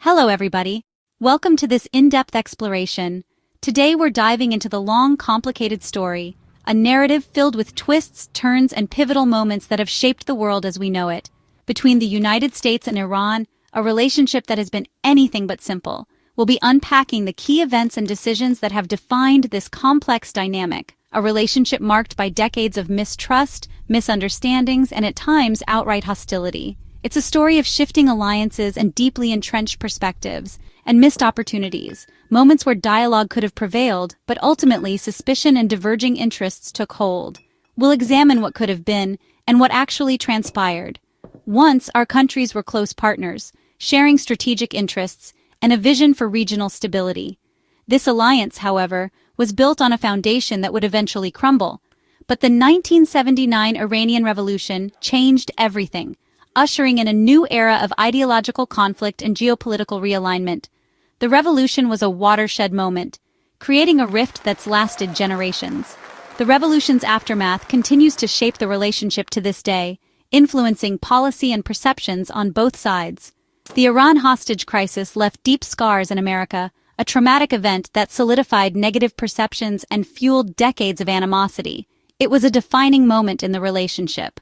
Hello everybody. Welcome to this in-depth exploration. Today we're diving into the long, complicated story, a narrative filled with twists, turns, and pivotal moments that have shaped the world as we know it. Between the United States and Iran, a relationship that has been anything but simple. We'll be unpacking the key events and decisions that have defined this complex dynamic, a relationship marked by decades of mistrust, misunderstandings, and at times outright hostility. It's a story of shifting alliances and deeply entrenched perspectives, and missed opportunities, moments where dialogue could have prevailed, but ultimately suspicion and diverging interests took hold. We'll examine what could have been and what actually transpired. Once, our countries were close partners, sharing strategic interests and a vision for regional stability. This alliance, however, was built on a foundation that would eventually crumble. But the 1979 Iranian Revolution changed everything, ushering in a new era of ideological conflict and geopolitical realignment. The revolution was a watershed moment, creating a rift that's lasted generations. The revolution's aftermath continues to shape the relationship to this day, influencing policy and perceptions on both sides. The Iran hostage crisis left deep scars in America, a traumatic event that solidified negative perceptions and fueled decades of animosity. It was a defining moment in the relationship.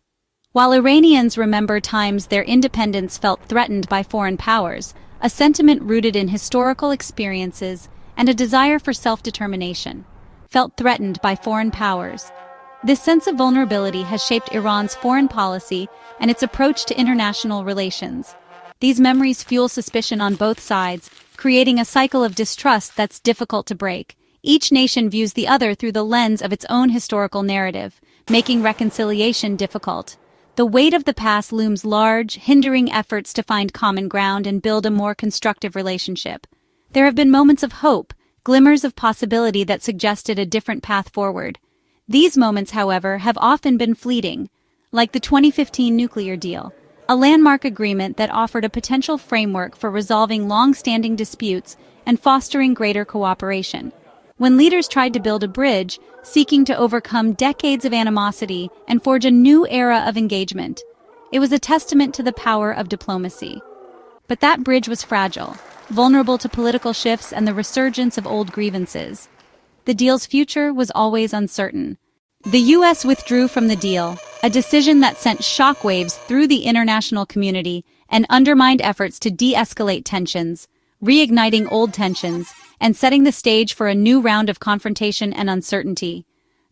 While Iranians remember times their independence felt threatened by foreign powers, a sentiment rooted in historical experiences and a desire for self-determination felt threatened by foreign powers. This sense of vulnerability has shaped Iran's foreign policy and its approach to international relations. These memories fuel suspicion on both sides, creating a cycle of distrust that's difficult to break. Each nation views the other through the lens of its own historical narrative, making reconciliation difficult. The weight of the past looms large, hindering efforts to find common ground and build a more constructive relationship. There have been moments of hope, glimmers of possibility that suggested a different path forward. These moments, however, have often been fleeting, like the 2015 nuclear deal, a landmark agreement that offered a potential framework for resolving long-standing disputes and fostering greater cooperation. When leaders tried to build a bridge, seeking to overcome decades of animosity and forge a new era of engagement, it was a testament to the power of diplomacy. But that bridge was fragile, vulnerable to political shifts and the resurgence of old grievances. The deal's future was always uncertain. The U.S. withdrew from the deal, a decision that sent shockwaves through the international community and undermined efforts to de-escalate tensions, reigniting old tensions, and setting the stage for a new round of confrontation and uncertainty.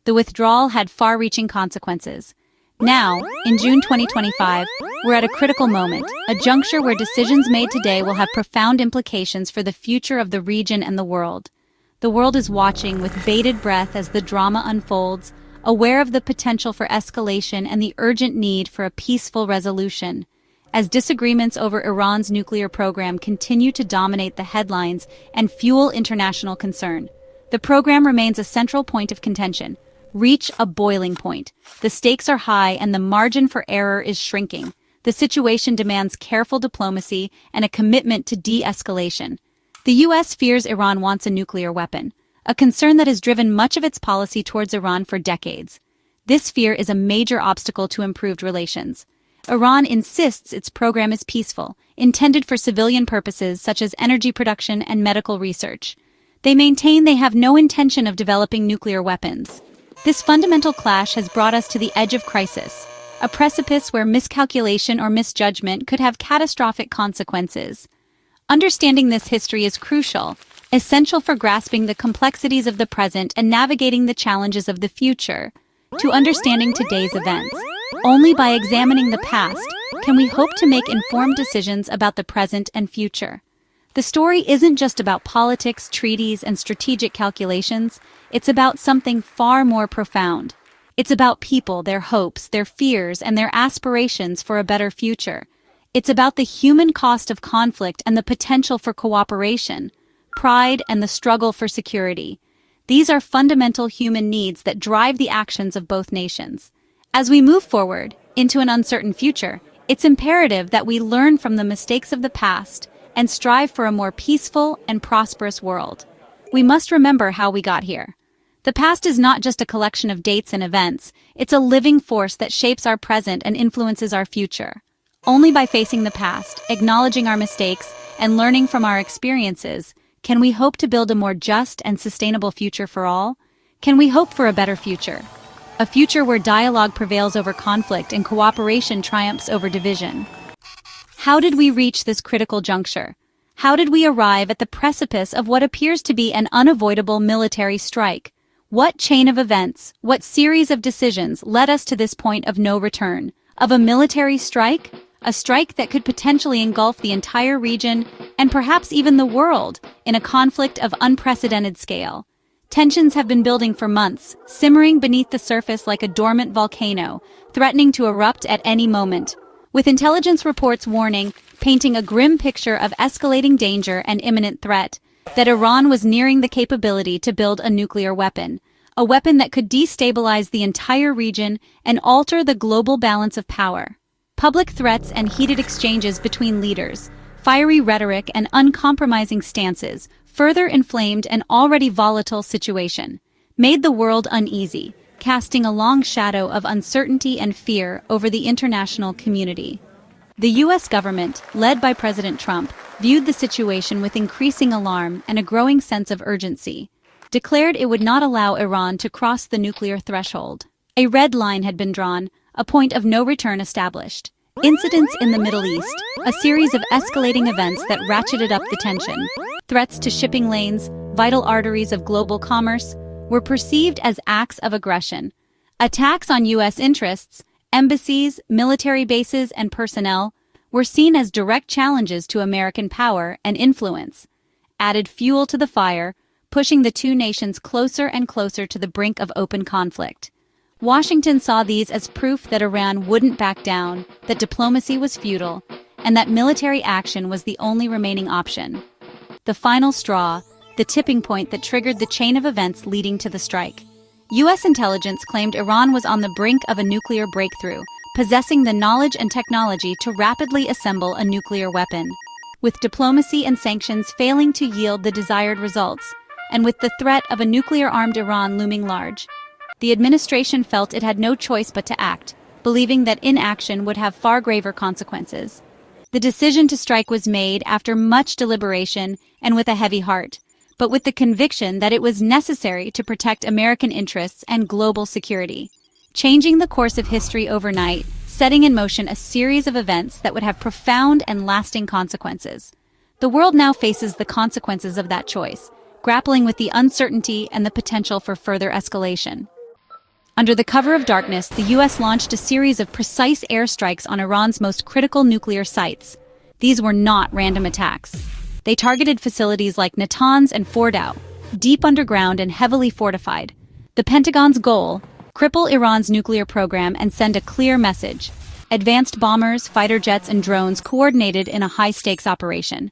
The withdrawal had far-reaching consequences. Now, in June 2025, we're at a critical moment, a juncture where decisions made today will have profound implications for the future of the region and the world. The world is watching with bated breath as the drama unfolds, aware of the potential for escalation and the urgent need for a peaceful resolution. As disagreements over Iran's nuclear program continue to dominate the headlines and fuel international concern, the program remains a central point of contention. Reach a boiling point. The stakes are high and the margin for error is shrinking. The situation demands careful diplomacy and a commitment to de-escalation. The U.S. fears Iran wants a nuclear weapon, a concern that has driven much of its policy towards Iran for decades. This fear is a major obstacle to improved relations. Iran insists its program is peaceful, intended for civilian purposes such as energy production and medical research. They maintain they have no intention of developing nuclear weapons. This fundamental clash has brought us to the edge of crisis, a precipice where miscalculation or misjudgment could have catastrophic consequences. Understanding this history is crucial, essential for grasping the complexities of the present and navigating the challenges of the future. To understanding today's events, only by examining the past can we hope to make informed decisions about the present and future. The story isn't just about politics, treaties, and strategic calculations. It's about something far more profound. It's about people, their hopes, their fears, and their aspirations for a better future. It's about the human cost of conflict and the potential for cooperation, pride, and the struggle for security. These are fundamental human needs that drive the actions of both nations. As we move forward into an uncertain future, it's imperative that we learn from the mistakes of the past and strive for a more peaceful and prosperous world. We must remember how we got here. The past is not just a collection of dates and events, it's a living force that shapes our present and influences our future. Only by facing the past, acknowledging our mistakes, and learning from our experiences, can we hope to build a more just and sustainable future for all? Can we hope for a better future? A future where dialogue prevails over conflict and cooperation triumphs over division. How did we reach this critical juncture? How did we arrive at the precipice of what appears to be an unavoidable military strike? What chain of events, what series of decisions led us to this point of no return? Of a military strike? A strike that could potentially engulf the entire region and perhaps even the world in a conflict of unprecedented scale. Tensions have been building for months, simmering beneath the surface like a dormant volcano, threatening to erupt at any moment. With intelligence reports painting a grim picture of escalating danger and imminent threat, that Iran was nearing the capability to build a nuclear weapon, a weapon that could destabilize the entire region and alter the global balance of power. Public threats and heated exchanges between leaders, fiery rhetoric and uncompromising stances further inflamed an already volatile situation, made the world uneasy, casting a long shadow of uncertainty and fear over the international community. The U.S. government, led by President Trump, viewed the situation with increasing alarm and a growing sense of urgency, declared it would not allow Iran to cross the nuclear threshold. A red line had been drawn, a point of no return established. Incidents in the Middle East, a series of escalating events that ratcheted up the tension. Threats to shipping lanes, vital arteries of global commerce, were perceived as acts of aggression. Attacks on U.S. interests, embassies, military bases, and personnel were seen as direct challenges to American power and influence, added fuel to the fire, pushing the two nations closer and closer to the brink of open conflict. Washington saw these as proof that Iran wouldn't back down, that diplomacy was futile, and that military action was the only remaining option. The final straw, the tipping point that triggered the chain of events leading to the strike. U.S. intelligence claimed Iran was on the brink of a nuclear breakthrough, possessing the knowledge and technology to rapidly assemble a nuclear weapon. With diplomacy and sanctions failing to yield the desired results, and with the threat of a nuclear-armed Iran looming large, the administration felt it had no choice but to act, believing that inaction would have far graver consequences. The decision to strike was made after much deliberation and with a heavy heart, but with the conviction that it was necessary to protect American interests and global security, changing the course of history overnight, setting in motion a series of events that would have profound and lasting consequences. The world now faces the consequences of that choice, grappling with the uncertainty and the potential for further escalation. Under the cover of darkness, the U.S. launched a series of precise airstrikes on Iran's most critical nuclear sites. These were not random attacks. They targeted facilities like Natanz and Fordow, deep underground and heavily fortified. The Pentagon's goal: cripple Iran's nuclear program and send a clear message. Advanced bombers, fighter jets, and drones coordinated in a high-stakes operation.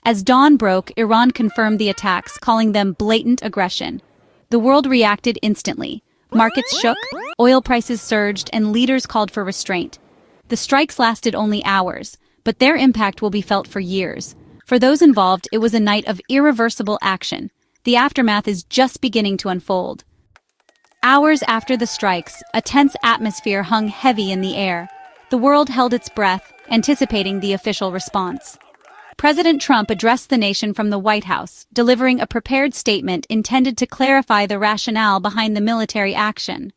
As dawn broke, Iran confirmed the attacks, calling them blatant aggression. The world reacted instantly. Markets shook, oil prices surged, and leaders called for restraint. The strikes lasted only hours, but their impact will be felt for years. For those involved, it was a night of irreversible action. The aftermath is just beginning to unfold. Hours after the strikes, a tense atmosphere hung heavy in the air. The world held its breath, anticipating the official response. President Trump addressed the nation from the White House, delivering a prepared statement intended to clarify the rationale behind the military action.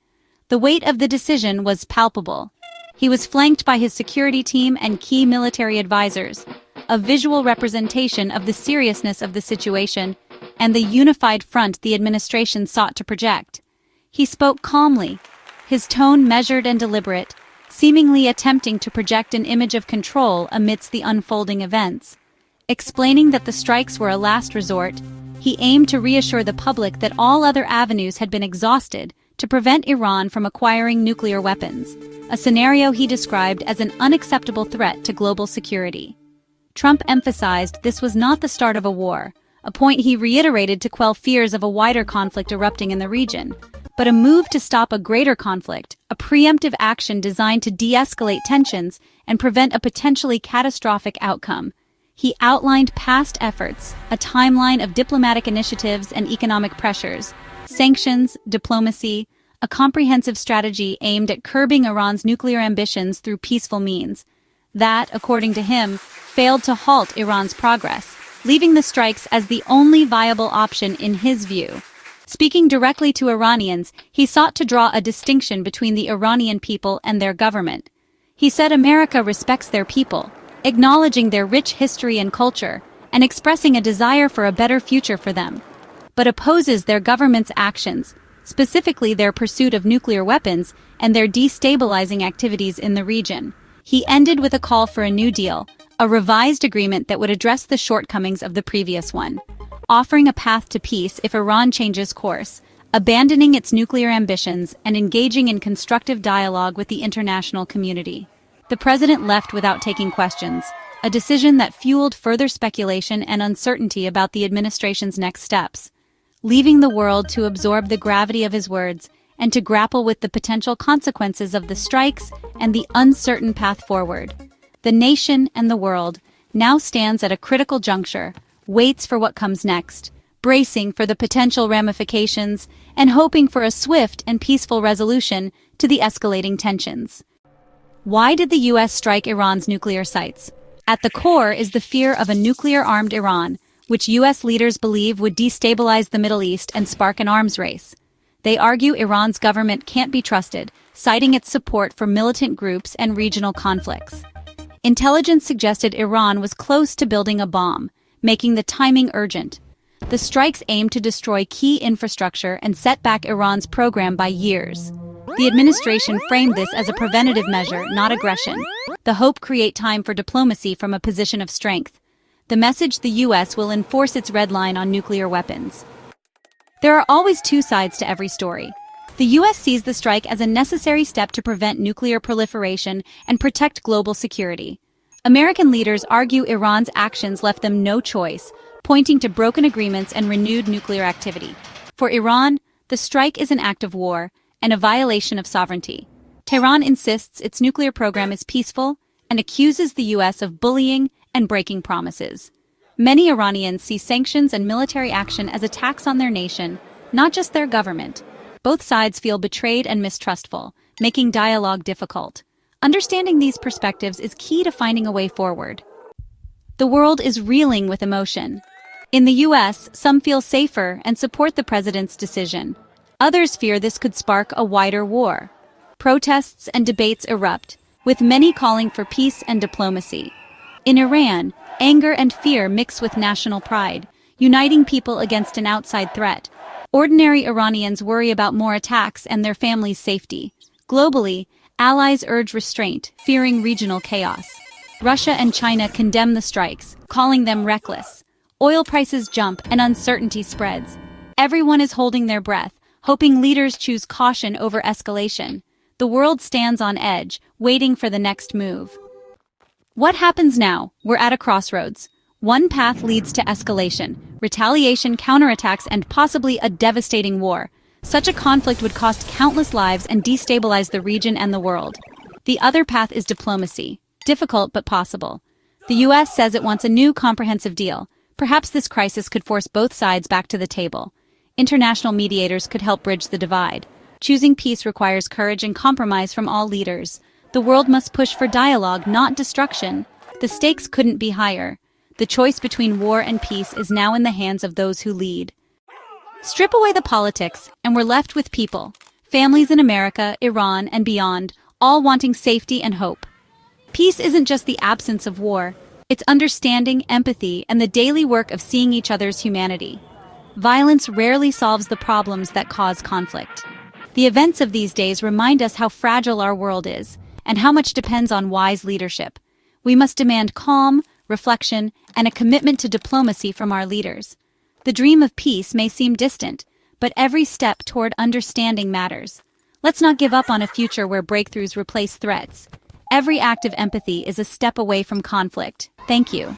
The weight of the decision was palpable. He was flanked by his security team and key military advisors, a visual representation of the seriousness of the situation and the unified front the administration sought to project. He spoke calmly, his tone measured and deliberate, seemingly attempting to project an image of control amidst the unfolding events. Explaining that the strikes were a last resort, he aimed to reassure the public that all other avenues had been exhausted to prevent Iran from acquiring nuclear weapons, a scenario he described as an unacceptable threat to global security. Trump emphasized this was not the start of a war, a point he reiterated to quell fears of a wider conflict erupting in the region, but a move to stop a greater conflict, a preemptive action designed to de-escalate tensions and prevent a potentially catastrophic outcome. He outlined past efforts, a timeline of diplomatic initiatives and economic pressures, sanctions, diplomacy, a comprehensive strategy aimed at curbing Iran's nuclear ambitions through peaceful means. That, according to him, failed to halt Iran's progress, leaving the strikes as the only viable option in his view. Speaking directly to Iranians, he sought to draw a distinction between the Iranian people and their government. He said America respects their people, acknowledging their rich history and culture, and expressing a desire for a better future for them, but opposes their government's actions, specifically their pursuit of nuclear weapons and their destabilizing activities in the region. He ended with a call for a new deal, a revised agreement that would address the shortcomings of the previous one, offering a path to peace if Iran changes course, abandoning its nuclear ambitions and engaging in constructive dialogue with the international community. The president left without taking questions, a decision that fueled further speculation and uncertainty about the administration's next steps, leaving the world to absorb the gravity of his words and to grapple with the potential consequences of the strikes and the uncertain path forward. The nation and the world now stands at a critical juncture, waits for what comes next, bracing for the potential ramifications and hoping for a swift and peaceful resolution to the escalating tensions. Why did the U.S. strike Iran's nuclear sites? At the core is the fear of a nuclear-armed Iran, which U.S. leaders believe would destabilize the Middle East and spark an arms race. They argue Iran's government can't be trusted, citing its support for militant groups and regional conflicts. Intelligence suggested Iran was close to building a bomb, making the timing urgent. The strikes aimed to destroy key infrastructure and set back Iran's program by years. The administration framed this as a preventative measure, not aggression. The hope create time for diplomacy from a position of strength. The message: the U.S. will enforce its red line on nuclear weapons. There are always two sides to every story. The U.S. sees the strike as a necessary step to prevent nuclear proliferation and protect global security. American leaders argue Iran's actions left them no choice, pointing to broken agreements and renewed nuclear activity. For Iran, the strike is an act of war and a violation of sovereignty. Tehran insists its nuclear program is peaceful and accuses the U.S. of bullying and breaking promises. Many Iranians see sanctions and military action as attacks on their nation, not just their government. Both sides feel betrayed and mistrustful, making dialogue difficult. Understanding these perspectives is key to finding a way forward. The world is reeling with emotion. In the U.S., some feel safer and support the president's decision. Others fear this could spark a wider war. Protests and debates erupt, with many calling for peace and diplomacy. In Iran, anger and fear mix with national pride, uniting people against an outside threat. Ordinary Iranians worry about more attacks and their families' safety. Globally, allies urge restraint, fearing regional chaos. Russia and China condemn the strikes, calling them reckless. Oil prices jump and uncertainty spreads. Everyone is holding their breath, hoping leaders choose caution over escalation. The world stands on edge, waiting for the next move. What happens now? We're at a crossroads. One path leads to escalation, retaliation, counterattacks, and possibly a devastating war. Such a conflict would cost countless lives and destabilize the region and the world. The other path is diplomacy. Difficult but possible. The U.S. says it wants a new comprehensive deal. Perhaps this crisis could force both sides back to the table. International mediators could help bridge the divide. Choosing peace requires courage and compromise from all leaders. The world must push for dialogue, not destruction. The stakes couldn't be higher. The choice between war and peace is now in the hands of those who lead. Strip away the politics, and we're left with people. Families in America, Iran, and beyond, all wanting safety and hope. Peace isn't just the absence of war. It's understanding, empathy, and the daily work of seeing each other's humanity. Violence rarely solves the problems that cause conflict. The events of these days remind us how fragile our world is, and how much depends on wise leadership. We must demand calm, reflection, and a commitment to diplomacy from our leaders. The dream of peace may seem distant, but every step toward understanding matters. Let's not give up on a future where breakthroughs replace threats. Every act of empathy is a step away from conflict. Thank you.